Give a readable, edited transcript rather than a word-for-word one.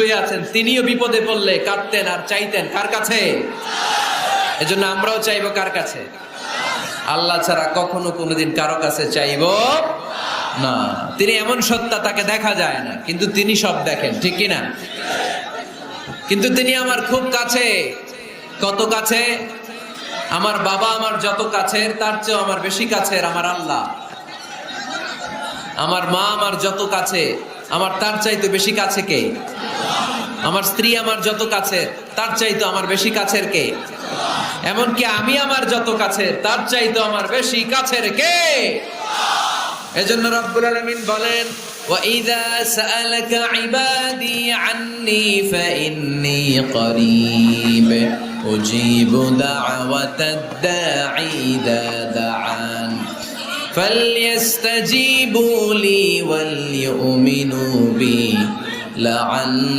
আছেন, তিনিও বিপদে পড়লে কাঁদতেন আর চাইতেন কার কাছে? এজন্য আমরাও চাইবো কার কাছে? আল্লাহ ছাড়া কখনো কোনোদিন কারো কাছে চাইবো না। তিনি এমন সত্তা, তাকে দেখা যায় না, কিন্তু তিনি সব দেখেন, ঠিক কিনা? কিন্তু তিনি আমার খুব কাছে। কত কাছে? আমার বাবা আমার যত কাছের, তার চেয়েও আমার বেশি কাছের আমার আল্লাহ। আমার মা আমার যত কাছে, আমার তার চাইতে বেশি কাছে কে? আমার স্ত্রী আমার যত কাছের, তার চাইতো আমার বেশি কাছের কে? এমনকি আমি আমার যত কাছের, তার চাইতো আমার বেশি কাছের কে? এজন্য রব্বুল আলামিন বলেন, وَإِذَا سَأَلَكَ عِبَادِي عَنِّي فَإِنِّي قَرِيبٌ أُجِيبُ دَعْوَةَ الدَّاعِ إِذَا دَعَانِ فَلْيَسْتَجِيبُوا لِي وَلْيُؤْمِنُوا بِي لَعَلَّهُمْ